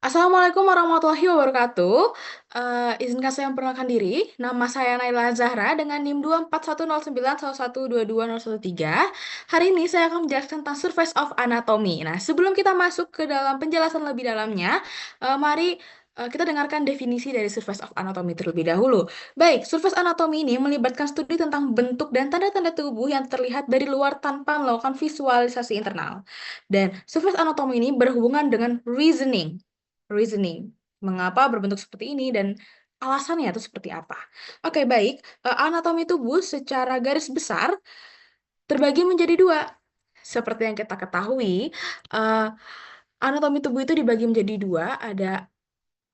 Assalamualaikum warahmatullahi wabarakatuh. Izinkan saya memperkenalkan diri. Nama saya Naila Zahra dengan NIM 24109112213. Hari ini saya akan menjelaskan tentang Surface of Anatomy. Nah, sebelum kita masuk ke dalam penjelasan lebih dalamnya, mari kita dengarkan definisi dari Surface of Anatomy terlebih dahulu. Baik, Surface Anatomy ini melibatkan studi tentang bentuk dan tanda-tanda tubuh yang terlihat dari luar tanpa melakukan visualisasi internal. Dan Surface Anatomy ini berhubungan dengan reasoning. Mengapa berbentuk seperti ini dan alasannya itu seperti apa? Oke, baik. Anatomi tubuh secara garis besar terbagi menjadi dua. Seperti yang kita ketahui, eh, anatomi tubuh itu dibagi menjadi dua, ada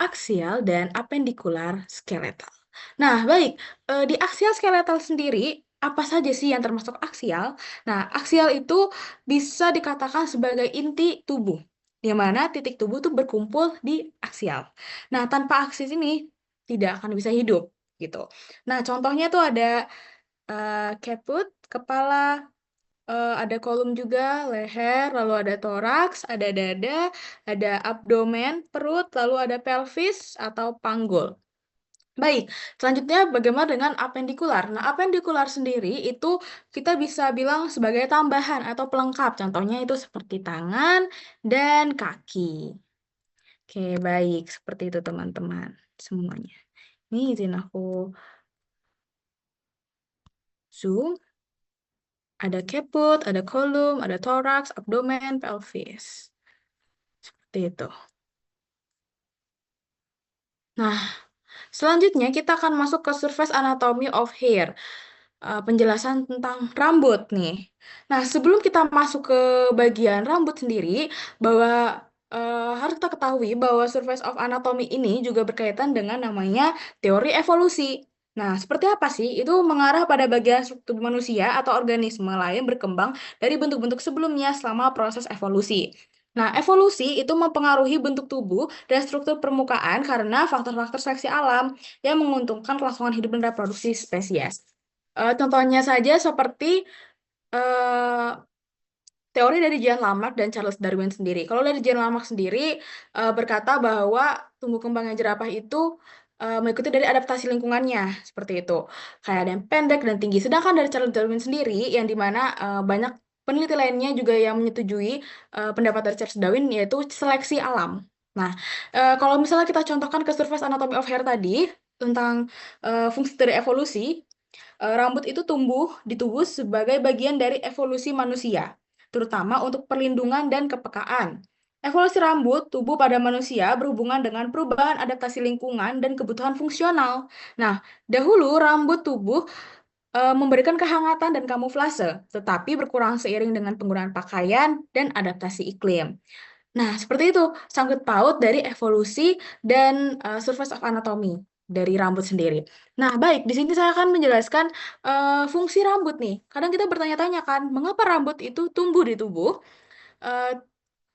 aksial dan apendikular skeletal. Nah, baik. Di aksial skeletal sendiri, apa saja sih yang termasuk aksial? Nah, aksial itu bisa dikatakan sebagai inti tubuh, di mana titik tubuh itu berkumpul di aksial. Nah, tanpa aksis ini tidak akan bisa hidup, gitu. Nah, contohnya tuh ada caput, kepala, ada kolum juga, leher, lalu ada toraks, ada dada, ada abdomen, perut, lalu ada pelvis atau panggul. Baik, selanjutnya bagaimana dengan apendikular? Nah, apendikular sendiri itu kita bisa bilang sebagai tambahan atau pelengkap. Contohnya itu seperti tangan dan kaki. Oke, baik. Seperti itu teman-teman semuanya. Ini izin aku zoom. Ada caput, ada kolum, ada toraks, abdomen, pelvis. Seperti itu. Nah, selanjutnya kita akan masuk ke surface anatomy of hair. Penjelasan tentang rambut nih. Nah, sebelum kita masuk ke bagian rambut sendiri, bahwa harus kita ketahui bahwa surface of anatomy ini juga berkaitan dengan namanya teori evolusi. Nah, seperti apa sih? Itu mengarah pada bagian struktur manusia atau organisme lain berkembang dari bentuk-bentuk sebelumnya selama proses evolusi. Nah, evolusi itu mempengaruhi bentuk tubuh dan struktur permukaan karena faktor-faktor seleksi alam yang menguntungkan kelangsungan hidup dan reproduksi spesies. Contohnya saja seperti eh, teori dari Jean Lamarck dan Charles Darwin sendiri. Kalau dari Jean Lamarck sendiri berkata bahwa tumbuh kembangnya jerapah itu mengikuti dari adaptasi lingkungannya seperti itu. Kayak ada yang pendek dan tinggi. Sedangkan dari Charles Darwin sendiri yang dimana banyak peneliti lainnya juga yang menyetujui pendapat dari Charles Darwin yaitu seleksi alam. Nah, kalau misalnya kita contohkan ke surface anatomy of hair tadi tentang fungsi dari evolusi, rambut itu tumbuh di tubuh sebagai bagian dari evolusi manusia, terutama untuk perlindungan dan kepekaan. Evolusi rambut tubuh pada manusia berhubungan dengan perubahan adaptasi lingkungan dan kebutuhan fungsional. Nah, dahulu rambut tubuh memberikan kehangatan dan kamuflase, tetapi berkurang seiring dengan penggunaan pakaian dan adaptasi iklim. Nah, seperti itu sangkut paut dari evolusi dan surface of anatomy dari rambut sendiri. Nah, baik, di sini saya akan menjelaskan fungsi rambut nih. Kadang kita bertanya-tanya kan, mengapa rambut itu tumbuh di tubuh? Eh,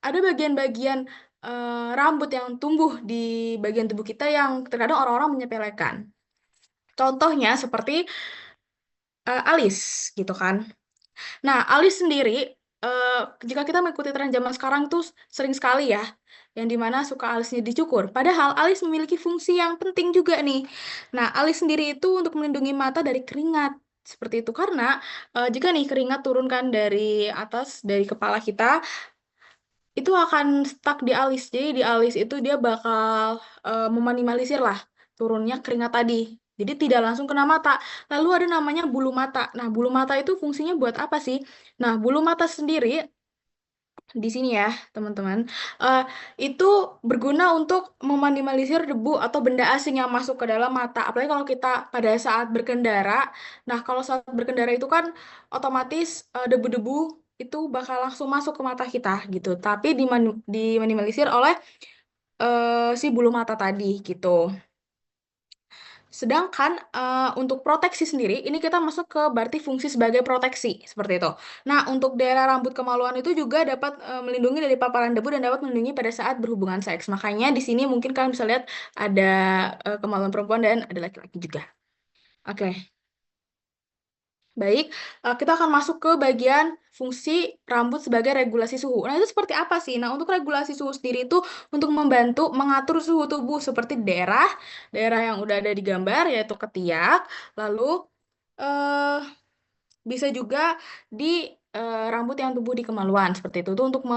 ada bagian-bagian rambut yang tumbuh di bagian tubuh kita yang terkadang orang-orang menyepelekan. Contohnya seperti alis, gitu kan. Nah, alis sendiri, eh, jika kita mengikuti tren zaman sekarang tuh sering sekali ya, yang dimana suka alisnya dicukur. Padahal alis memiliki fungsi yang penting juga nih. Nah, alis sendiri itu untuk melindungi mata dari keringat. Seperti itu karena jika nih keringat turunkan dari atas dari kepala kita, itu akan stuck di alis. Jadi di alis itu dia bakal meminimalisir lah turunnya keringat tadi. Jadi tidak langsung kena mata. Lalu ada namanya bulu mata. Nah, bulu mata itu fungsinya buat apa sih? Nah, bulu mata sendiri di sini ya, teman-teman, eh, itu berguna untuk meminimalisir debu atau benda asing yang masuk ke dalam mata. Apalagi kalau kita pada saat berkendara. Nah, kalau saat berkendara itu kan otomatis debu-debu itu bakal langsung masuk ke mata kita gitu. Tapi diminimalisir oleh si bulu mata tadi gitu. Sedangkan untuk proteksi sendiri, ini kita masuk ke berarti fungsi sebagai proteksi, seperti itu. Nah, untuk daerah rambut kemaluan itu juga dapat melindungi dari paparan debu dan dapat melindungi pada saat berhubungan seks. Makanya di sini mungkin kalian bisa lihat ada kemaluan perempuan dan ada laki-laki juga. Oke. Baik, kita akan masuk ke bagian fungsi rambut sebagai regulasi suhu. Nah, itu seperti apa sih? Nah, untuk regulasi suhu sendiri itu untuk membantu mengatur suhu tubuh seperti daerah yang udah ada di gambar, yaitu ketiak, lalu eh, bisa juga di rambut yang tumbuh di kemaluan seperti itu tuh untuk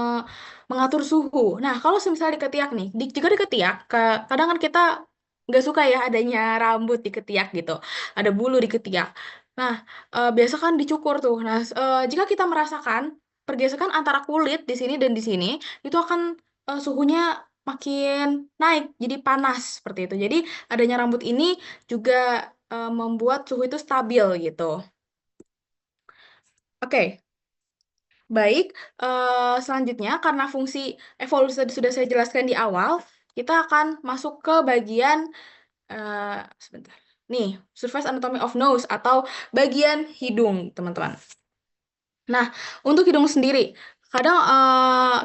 mengatur suhu. Nah, kalau misalnya di ketiak nih, jika di ketiak, kadang kan kita nggak suka ya adanya rambut di ketiak gitu, ada bulu di ketiak. Nah, biasa kan dicukur tuh. Nah, jika kita merasakan pergesekan antara kulit di sini dan di sini, itu akan suhunya makin naik, jadi panas seperti itu. Jadi adanya rambut ini juga membuat suhu itu stabil gitu. Oke, baik. Selanjutnya, karena fungsi evolusi tadi sudah saya jelaskan di awal, kita akan masuk ke bagian sebentar. Nih, surface anatomy of nose atau bagian hidung, teman-teman. Nah, untuk hidung sendiri, kadang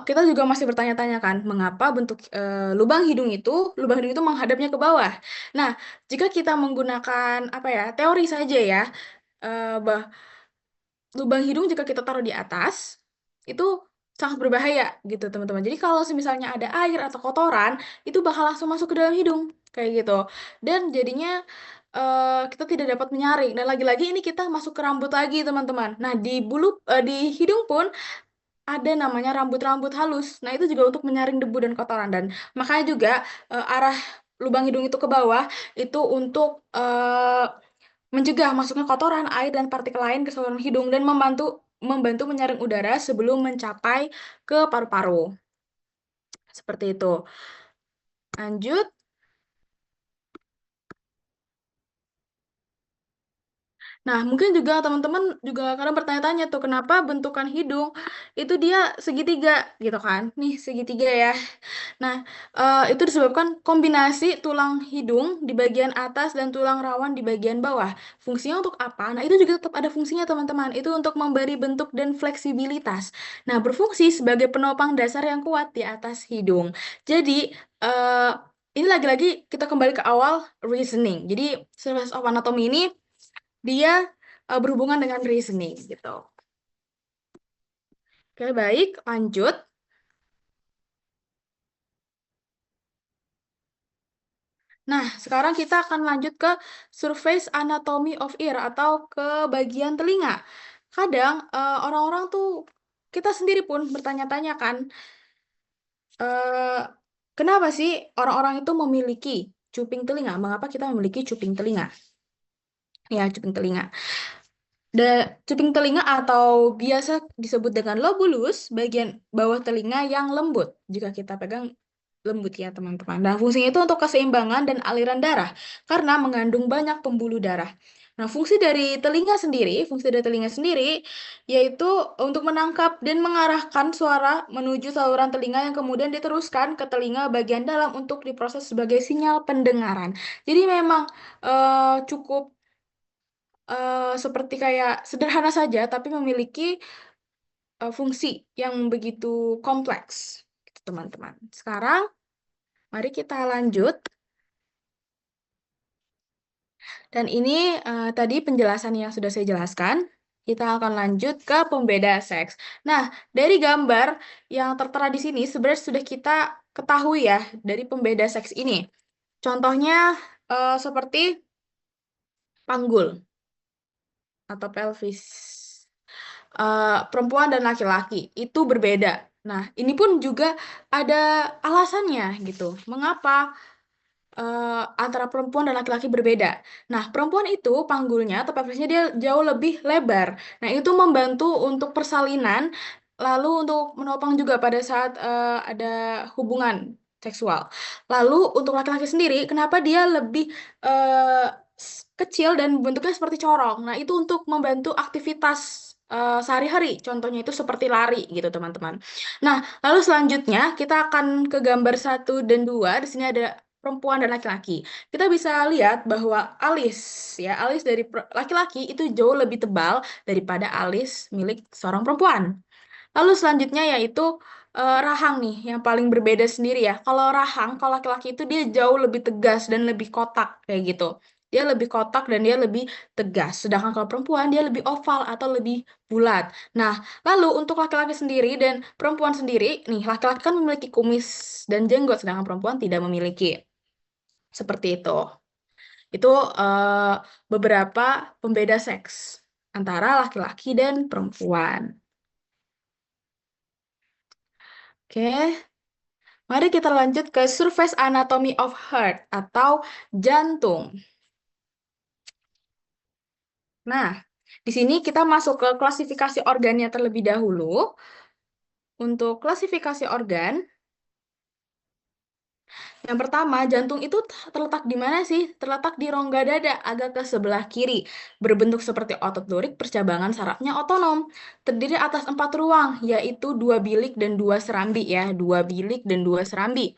kita juga masih bertanya-tanya kan, mengapa bentuk lubang hidung itu menghadapnya ke bawah. Nah, jika kita menggunakan apa ya, teori saja ya, bahwa lubang hidung jika kita taruh di atas itu sangat berbahaya gitu teman-teman. Jadi kalau misalnya ada air atau kotoran itu bakal langsung masuk ke dalam hidung kayak gitu. Dan jadinya kita tidak dapat menyaring. Dan lagi-lagi ini kita masuk ke rambut lagi teman-teman. Nah di hidung pun ada namanya rambut-rambut halus. Nah itu juga untuk menyaring debu dan kotoran dan makanya juga arah lubang hidung itu ke bawah itu untuk mencegah masuknya kotoran, air, dan partikel lain ke saluran hidung dan membantu membantu menyaring udara sebelum mencapai ke paru-paru. Seperti itu. Lanjut. Nah, mungkin juga teman-teman juga kadang bertanya-tanya tuh kenapa bentukan hidung itu dia segitiga gitu kan. Nih, segitiga ya. Nah, itu disebabkan kombinasi tulang hidung di bagian atas dan tulang rawan di bagian bawah. Fungsinya untuk apa? Nah, itu juga tetap ada fungsinya, teman-teman. Itu untuk memberi bentuk dan fleksibilitas. Nah, berfungsi sebagai penopang dasar yang kuat di atas hidung. Jadi, eh, ini lagi-lagi kita kembali ke awal reasoning. Jadi, surface of anatomy ini dia berhubungan dengan reasoning gitu. Oke, baik, lanjut. Nah, sekarang kita akan lanjut ke surface anatomy of ear atau ke bagian telinga. Kadang orang-orang tuh kita sendiri pun bertanya-tanya kan, eh, kenapa sih orang-orang itu memiliki cuping telinga? Mengapa kita memiliki cuping telinga? Ya, cuping telinga. Cuping telinga atau biasa disebut dengan lobulus, bagian bawah telinga yang lembut. Jika kita pegang lembut ya teman-teman. Nah, fungsinya itu untuk keseimbangan dan aliran darah karena mengandung banyak pembuluh darah. Nah, fungsi dari telinga sendiri yaitu untuk menangkap dan mengarahkan suara menuju saluran telinga yang kemudian diteruskan ke telinga bagian dalam untuk diproses sebagai sinyal pendengaran. Jadi memang cukup seperti kayak sederhana saja tapi memiliki fungsi yang begitu kompleks, gitu, teman-teman. Sekarang mari kita lanjut. Dan ini tadi penjelasan yang sudah saya jelaskan. Kita akan lanjut ke pembeda seks. Nah, dari gambar yang tertera di sini sebenarnya sudah kita ketahui ya dari pembeda seks ini. Contohnya seperti panggul atau pelvis. Perempuan dan laki-laki itu berbeda. Nah, ini pun juga ada alasannya gitu. Mengapa antara perempuan dan laki-laki berbeda. Nah, perempuan itu panggulnya atau pelvisnya dia jauh lebih lebar. Nah, itu membantu untuk persalinan, lalu untuk menopang juga pada saat ada hubungan seksual. Lalu untuk laki-laki sendiri, kenapa dia lebih eh, kecil dan bentuknya seperti corong? Nah, itu untuk membantu aktivitas sehari-hari. Contohnya itu seperti lari gitu, teman-teman. Nah, lalu selanjutnya kita akan ke gambar satu dan dua. Di sini ada perempuan dan laki-laki. Kita bisa lihat bahwa alis dari laki-laki itu jauh lebih tebal daripada alis milik seorang perempuan. Lalu selanjutnya yaitu rahang nih, yang paling berbeda sendiri ya. Kalau rahang, kalau laki-laki itu dia jauh lebih tegas dan lebih kotak kayak gitu. Dia lebih kotak dan dia lebih tegas. Sedangkan kalau perempuan dia lebih oval atau lebih bulat. Nah, lalu untuk laki-laki sendiri dan perempuan sendiri, nih laki-laki kan memiliki kumis dan jenggot, sedangkan perempuan tidak memiliki. Seperti itu. Itu beberapa pembeda seks antara laki-laki dan perempuan. Oke, mari kita lanjut ke Surface Anatomy of Heart atau jantung. Nah, di sini kita masuk ke klasifikasi organnya terlebih dahulu. Untuk klasifikasi organ, yang pertama, jantung itu terletak di mana sih? Terletak di rongga dada, agak ke sebelah kiri. Berbentuk seperti otot lurik, percabangan sarafnya otonom. Terdiri atas 4 ruang, yaitu 2 bilik dan 2 serambi ya. 2 bilik dan 2 serambi.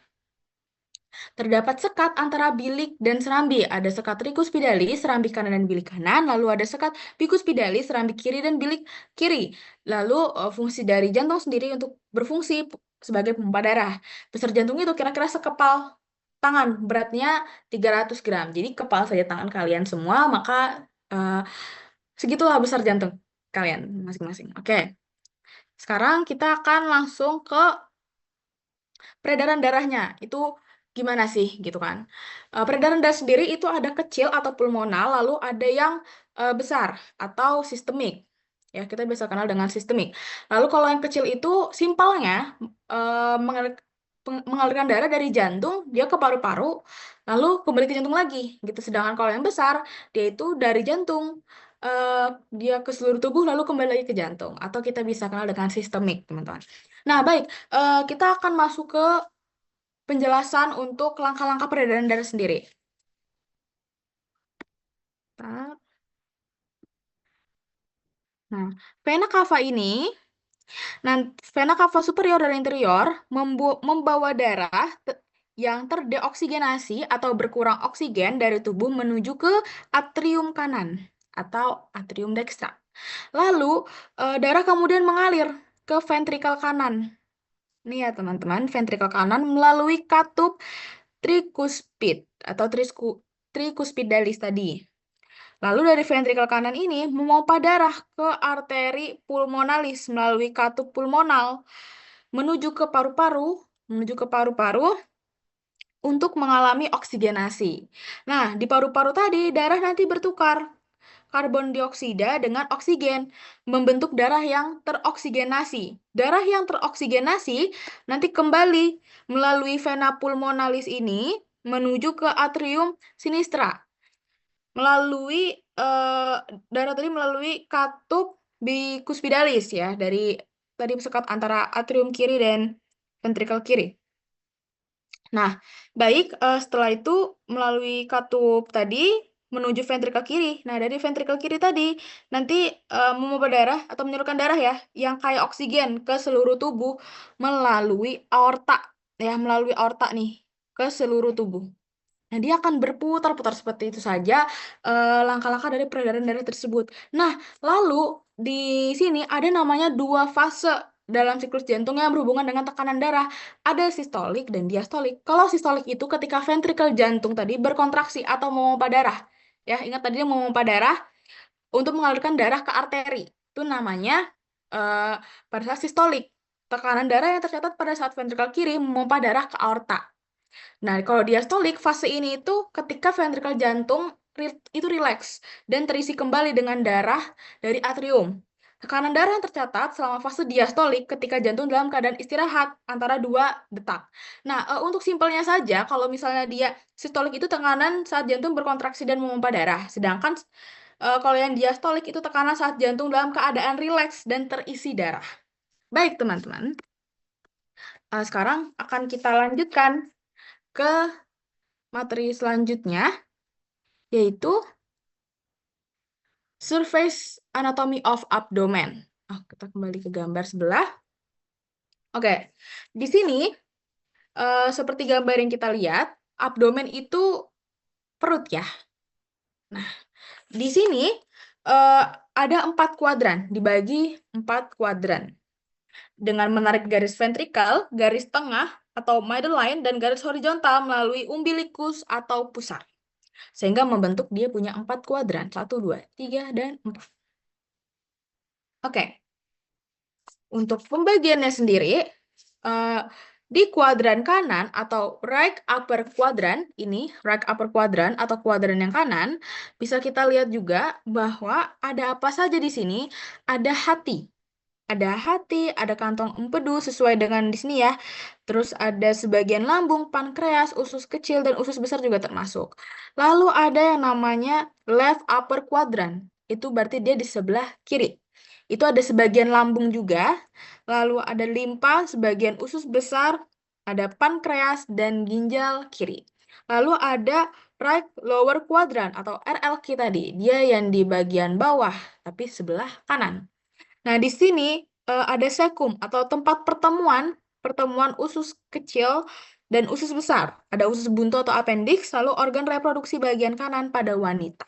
Terdapat sekat antara bilik dan serambi. Ada sekat tricuspidale, serambi kanan dan bilik kanan. Lalu ada sekat bicuspidale, serambi kiri dan bilik kiri. Lalu fungsi dari jantung sendiri untuk berfungsi sebagai pompa darah. Besar jantung itu kira-kira sekepal tangan, beratnya 300 gram. Jadi kepal saja tangan kalian semua, maka eh, segitulah besar jantung kalian masing-masing. Oke, sekarang kita akan langsung ke peredaran darahnya itu gimana sih gitu kan. Peredaran darah sendiri itu ada kecil atau pulmonal, lalu ada yang besar atau sistemik. Ya, kita biasa kenal dengan sistemik. Lalu kalau yang kecil itu simpelnya mengalirkan darah dari jantung dia ke paru-paru, lalu kembali ke jantung lagi gitu. Sedangkan kalau yang besar dia itu dari jantung eh, dia ke seluruh tubuh lalu kembali lagi ke jantung atau kita bisa kenal dengan sistemik, teman-teman. Nah, baik, kita akan masuk ke penjelasan untuk langkah-langkah peredaran darah sendiri. Bentar. Nah, vena cava ini, vena cava superior dan inferior membawa darah yang terdeoksigenasi atau berkurang oksigen dari tubuh menuju ke atrium kanan atau atrium dextra. Lalu, darah kemudian mengalir ke ventrikel kanan. Nih ya teman-teman, ventrikel kanan melalui katup tricuspid atau tricuspidalis tadi. Lalu dari ventrikel kanan ini memompa darah ke arteri pulmonalis melalui katup pulmonal menuju ke paru-paru untuk mengalami oksigenasi. Nah, di paru-paru tadi darah nanti bertukar karbon dioksida dengan oksigen, membentuk darah yang teroksigenasi. Darah yang teroksigenasi nanti kembali melalui vena pulmonalis ini menuju ke atrium sinistra. Melalui darah tadi melalui katup bicuspidalis ya, dari tadi sekat antara atrium kiri dan ventrikel kiri. Nah, baik, setelah itu melalui katup tadi menuju ventrikel kiri. Nah, dari ventrikel kiri tadi nanti memompa darah atau menyalurkan darah ya, yang kayak oksigen ke seluruh tubuh melalui aorta ya, melalui aorta nih ke seluruh tubuh. Nah, dia akan berputar-putar seperti itu saja langkah-langkah dari peredaran darah tersebut. Nah, lalu di sini ada namanya 2 fase dalam siklus jantung yang berhubungan dengan tekanan darah. Ada sistolik dan diastolik. Kalau sistolik itu ketika ventrikel jantung tadi berkontraksi atau memompa darah. Ya, ingat tadi dia memompa darah untuk mengalirkan darah ke arteri. Itu namanya eh, pada saat sistolik. Tekanan darah yang tercatat pada saat ventrikel kiri memompa darah ke aorta. Nah, kalau diastolik, fase ini itu ketika ventrikel jantung itu rileks dan terisi kembali dengan darah dari atrium. Tekanan darah yang tercatat selama fase diastolik ketika jantung dalam keadaan istirahat antara 2 detak. Nah, untuk simpelnya saja, kalau misalnya dia sistolik itu tekanan saat jantung berkontraksi dan memompa darah. Sedangkan kalau yang diastolik itu tekanan saat jantung dalam keadaan rileks dan terisi darah. Baik, teman-teman. Sekarang akan kita lanjutkan ke materi selanjutnya, yaitu Surface Anatomy of Abdomen. Kita kembali ke gambar sebelah. Oke, di sini seperti gambar yang kita lihat, abdomen itu perut ya. Nah, di sini eh, ada 4 kuadran, dibagi 4 kuadran. Dengan menarik garis ventrikal, garis tengah atau middle line, dan garis horizontal melalui umbilikus atau pusar. Sehingga membentuk dia punya 4 kuadran. Satu, dua, tiga, dan 4. Oke, untuk pembagiannya sendiri, eh, di kuadran kanan atau right upper quadrant, ini right upper quadrant atau kuadran yang kanan, bisa kita lihat juga bahwa ada apa saja di sini. Ada hati. Ada hati, ada kantong empedu sesuai dengan di sini ya. Terus ada sebagian lambung, pankreas, usus kecil, dan usus besar juga termasuk. Lalu ada yang namanya left upper quadrant. Itu berarti dia di sebelah kiri. Itu ada sebagian lambung juga. Lalu ada limpa, sebagian usus besar, ada pankreas, dan ginjal kiri. Lalu ada right lower quadrant atau RLQ tadi. Dia yang di bagian bawah, tapi sebelah kanan. Nah, di sini ada sekum atau tempat pertemuan pertemuan usus kecil dan usus besar. Ada usus buntu atau appendix, lalu organ reproduksi bagian kanan pada wanita.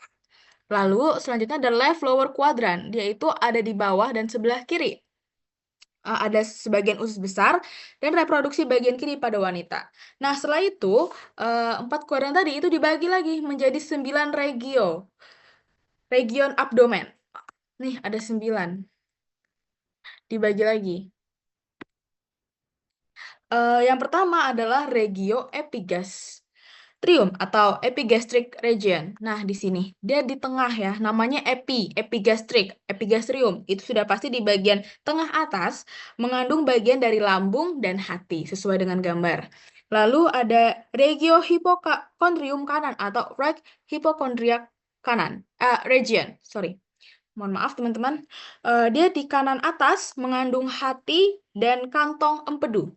Lalu selanjutnya ada left lower quadrant, dia itu ada di bawah dan sebelah kiri. Ada sebagian usus besar dan reproduksi bagian kiri pada wanita. Nah, setelah itu 4 kuadran tadi itu dibagi lagi menjadi 9 region abdomen. Nih, ada 9. Dibagi lagi. Yang pertama adalah regio epigastrium atau epigastric region. Nah, di sini dia di tengah ya, namanya epigastrium. Itu sudah pasti di bagian tengah atas mengandung bagian dari lambung dan hati sesuai dengan gambar. Lalu ada regio hipokondrium kanan atau right hypochondriac kanan. Region, sorry. Mohon maaf teman-teman. Dia di kanan atas mengandung hati dan kantong empedu.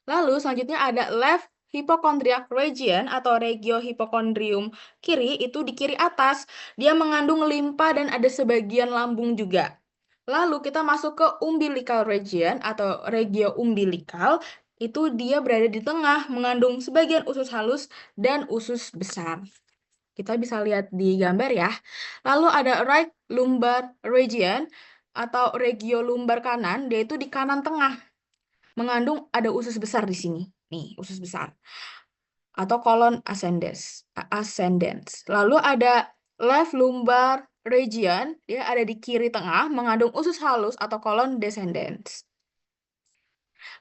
Lalu selanjutnya ada left hypochondriac region atau regio hipokondrium kiri, itu di kiri atas. Dia mengandung limpa dan ada sebagian lambung juga. Lalu kita masuk ke umbilical region atau regio umbilikal. Itu dia berada di tengah, mengandung sebagian usus halus dan usus besar. Kita bisa lihat di gambar ya. Lalu ada right lumbar region atau regio lumbar kanan, dia itu di kanan tengah mengandung ada usus besar di sini. Nih, usus besar. Atau colon ascendens. Lalu ada left lumbar region, dia ada di kiri tengah, mengandung usus halus atau colon descendens.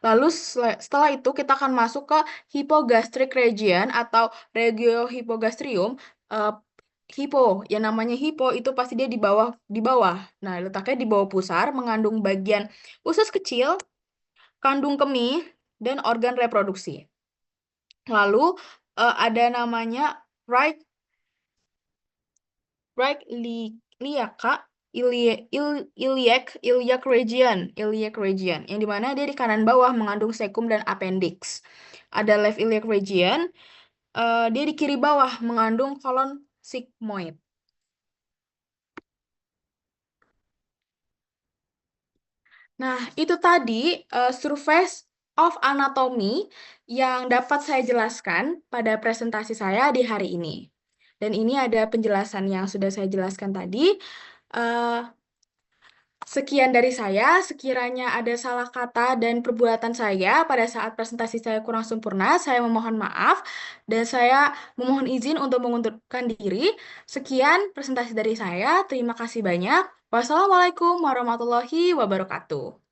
Lalu setelah itu kita akan masuk ke hypogastric region atau regio hypogastrium. Eh, Hipo, yang namanya hipo itu pasti dia di bawah. Nah, letaknya di bawah pusar, mengandung bagian usus kecil, kandung kemih, dan organ reproduksi. Lalu ada namanya right right iliaca iliac region yang dimana dia di kanan bawah mengandung sekum dan appendix. Ada left iliac region, dia di kiri bawah mengandung kolon sigmoid. Nah, itu tadi surface of anatomy yang dapat saya jelaskan pada presentasi saya di hari ini. Dan ini ada penjelasan yang sudah saya jelaskan tadi. Eh, Sekian dari saya. Sekiranya ada salah kata dan perbuatan saya pada saat presentasi saya kurang sempurna, saya memohon maaf dan saya memohon izin untuk mengundurkan diri. Sekian presentasi dari saya. Terima kasih banyak. Wassalamualaikum warahmatullahi wabarakatuh.